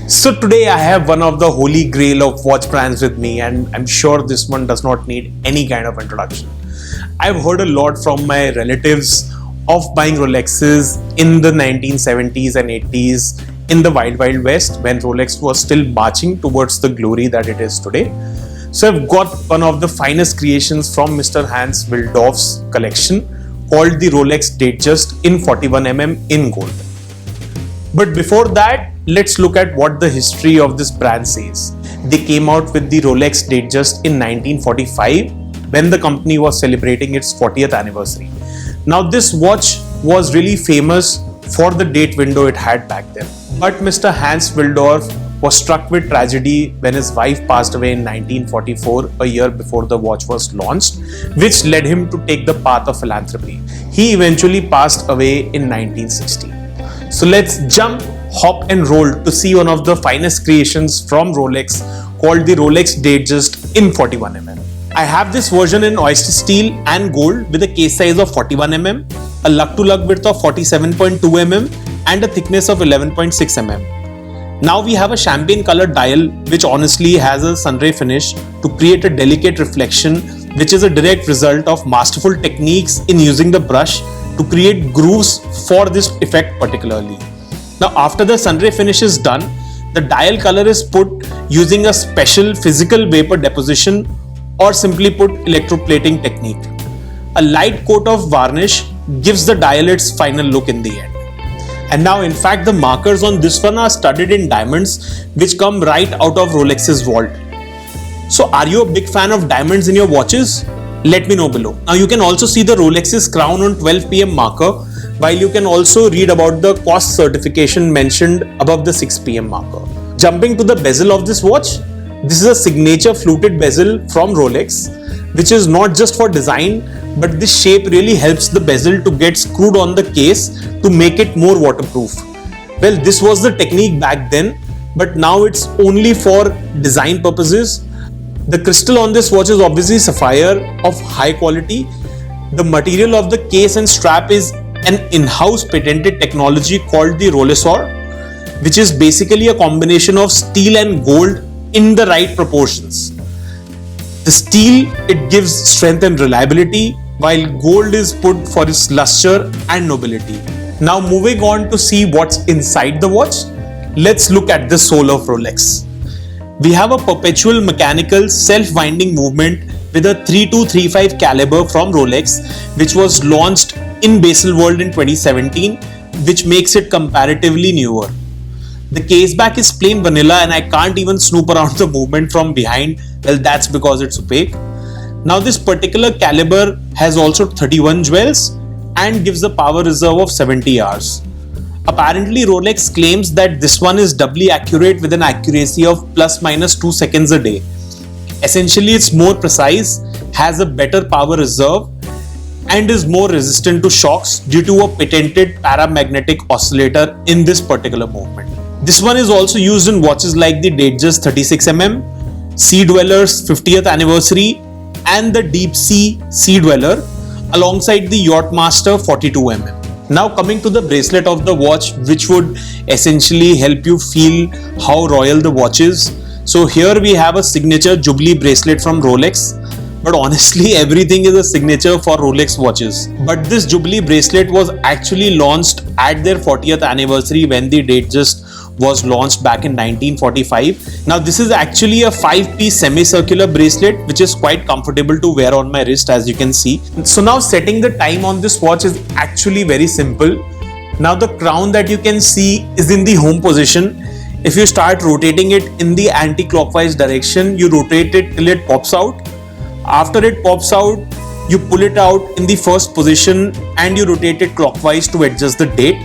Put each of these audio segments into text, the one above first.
So today I have one of the holy grail of watch brands with me, and I'm sure this one does not need any kind of introduction. I've heard a lot from my relatives of buying Rolexes in the 1970s and 80s in the Wild Wild West when Rolex was still marching towards the glory that it is today. So I've got one of the finest creations from Mr. Hans Wilsdorf's collection called the Rolex Datejust in 41mm in gold. But before that, let's look at what the history of this brand says. They came out with the Rolex Datejust in 1945 when the company was celebrating its 40th anniversary. Now this watch was really famous for the date window it had back then. But Mr. Hans Wilsdorf was struck with tragedy when his wife passed away in 1944, a year before the watch was launched, which led him to take the path of philanthropy. He eventually passed away in 1960. So let's jump, hop and roll to see one of the finest creations from Rolex called the Rolex Datejust in 41mm. I have this version in oyster steel and gold with a case size of 41mm, a lug-to-lug width of 47.2mm and a thickness of 11.6mm. Now we have a champagne colored dial which honestly has a sunray finish to create a delicate reflection, which is a direct result of masterful techniques in using the brush to create grooves for this effect particularly. Now after the sunray finish is done, the dial color is put using a special physical vapor deposition or simply put electroplating technique. A light coat of varnish gives the dial its final look in the end. And now in fact the markers on this one are studded in diamonds which come right out of Rolex's vault. So are you a big fan of diamonds in your watches? Let me know below. Now you can also see the Rolex's crown on 12 PM marker, while you can also read about the cost certification mentioned above the 6 PM marker. Jumping to the bezel of this watch, this is a signature fluted bezel from Rolex, which is not just for design, but this shape really helps the bezel to get screwed on the case to make it more waterproof. Well, this was the technique back then, but now it's only for design purposes. The crystal on this watch is obviously sapphire of high quality. The material of the case and strap is an in-house patented technology called the Rolesaur, which is basically a combination of steel and gold in the right proportions. The steel, it gives strength and reliability, while gold is put for its luster and nobility. Now moving on to see what's inside the watch, let's look at the soul of Rolex. We have a perpetual mechanical self-winding movement with a 3235 caliber from Rolex, which was launched in bezel world in 2017, which makes it comparatively newer. The case back is plain vanilla and I can't even snoop around the movement from behind. Well, that's because it's opaque. Now this particular caliber has also 31 jewels and gives a power reserve of 70 hours. Apparently Rolex claims that this one is doubly accurate with an accuracy of plus minus 2 seconds a day. Essentially it's more precise, has a better power reserve and is more resistant to shocks due to a patented paramagnetic oscillator in this particular movement. This one is also used in watches like the Datejust 36mm, Sea Dweller's 50th anniversary and the Deep Sea Sea Dweller alongside the Yachtmaster 42mm. Now coming to the bracelet of the watch, which would essentially help you feel how royal the watch is. So here we have a signature Jubilee bracelet from Rolex. But honestly, everything is a signature for Rolex watches. But this Jubilee bracelet was actually launched at their 40th anniversary when the Datejust was launched back in 1945. Now this is actually a 5-piece semicircular bracelet which is quite comfortable to wear on my wrist, as you can see. So now setting the time on this watch is actually very simple. Now the crown that you can see is in the home position. If you start rotating it in the anti-clockwise direction, you rotate it till it pops out. After it pops out, you pull it out in the first position and you rotate it clockwise to adjust the date.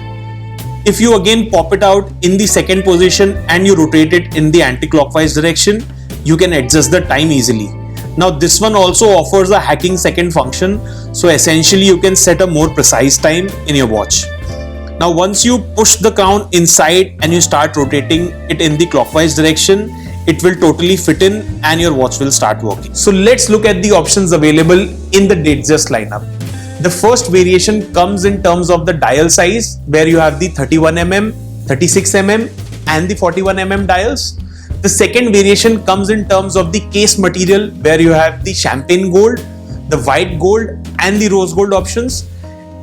If you again pop it out in the second position and you rotate it in the anti-clockwise direction, you can adjust the time easily. Now this one also offers a hacking second function, so essentially you can set a more precise time in your watch. Now once you push the crown inside and you start rotating it in the clockwise direction, it will totally fit in and your watch will start working. So let's look at the options available in the Datejust lineup. The first variation comes in terms of the dial size, where you have the 31mm, 36mm and the 41mm dials. The second variation comes in terms of the case material, where you have the champagne gold, the white gold and the rose gold options.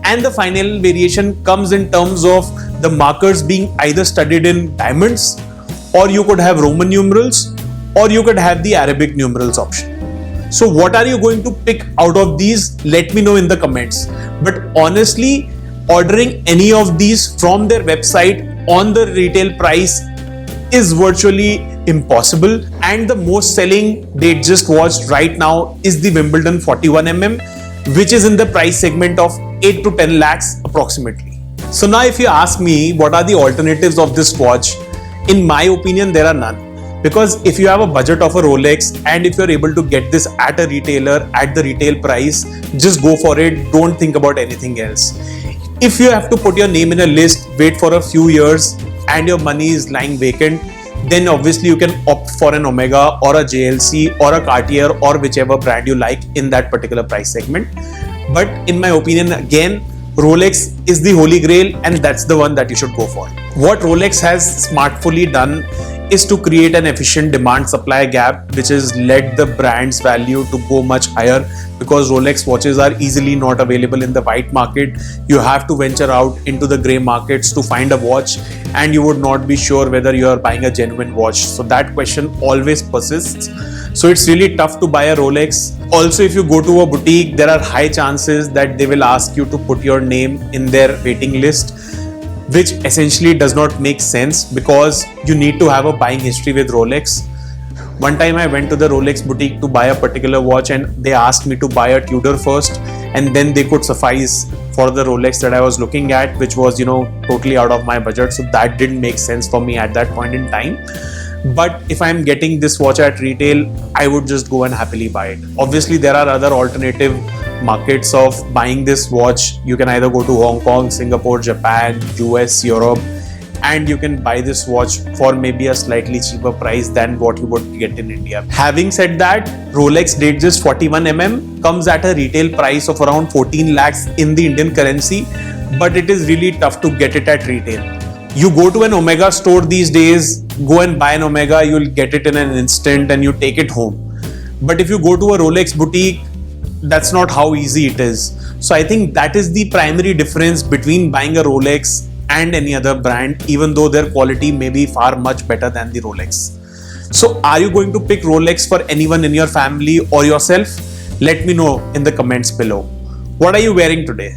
And the final variation comes in terms of the markers being either studded in diamonds, or you could have Roman numerals, or you could have the Arabic numerals option. So what are you going to pick out of these? Let me know in the comments. But honestly, ordering any of these from their website on the retail price is virtually impossible. And the most selling Datejust watch right now is the Wimbledon 41mm, which is in the price segment of 8 to 10 lakhs approximately. So now if you ask me what are the alternatives of this watch, in my opinion there are none. Because if you have a budget of a Rolex and if you're able to get this at a retailer at the retail price, just go for it. Don't think about anything else. If you have to put your name in a list, wait for a few years and your money is lying vacant, then obviously you can opt for an Omega or a JLC or a Cartier or whichever brand you like in that particular price segment. But in my opinion, again, Rolex is the holy grail and that's the one that you should go for. What Rolex has smartfully done is to create an efficient demand-supply gap, which has led the brand's value to go much higher, because Rolex watches are easily not available in the white market. You have to venture out into the grey markets to find a watch, and you would not be sure whether you are buying a genuine watch. So that question always persists. So it's really tough to buy a Rolex. Also, if you go to a boutique, there are high chances that they will ask you to put your name in their waiting list, which essentially does not make sense because you need to have a buying history with Rolex. One time I went to the Rolex boutique to buy a particular watch and they asked me to buy a Tudor first, and then they could suffice for the Rolex that I was looking at, which was, totally out of my budget. So that didn't make sense for me at that point in time. But if I'm getting this watch at retail, I would just go and happily buy it. Obviously, there are other alternative markets of buying this watch. You can either go to Hong Kong, Singapore, Japan, US, Europe, and you can buy this watch for maybe a slightly cheaper price than what you would get in India. Having said that, Rolex Datejust 41mm comes at a retail price of around 14 lakhs in the Indian currency, but it is really tough to get it at retail. You go to an Omega store these days, go and buy an Omega, you'll get it in an instant and you take it home. But if you go to a Rolex boutique, that's not how easy it is. So I think that is the primary difference between buying a Rolex and any other brand, even though their quality may be far much better than the Rolex. So are you going to pick Rolex for anyone in your family or yourself? Let me know in the comments below. What are you wearing today?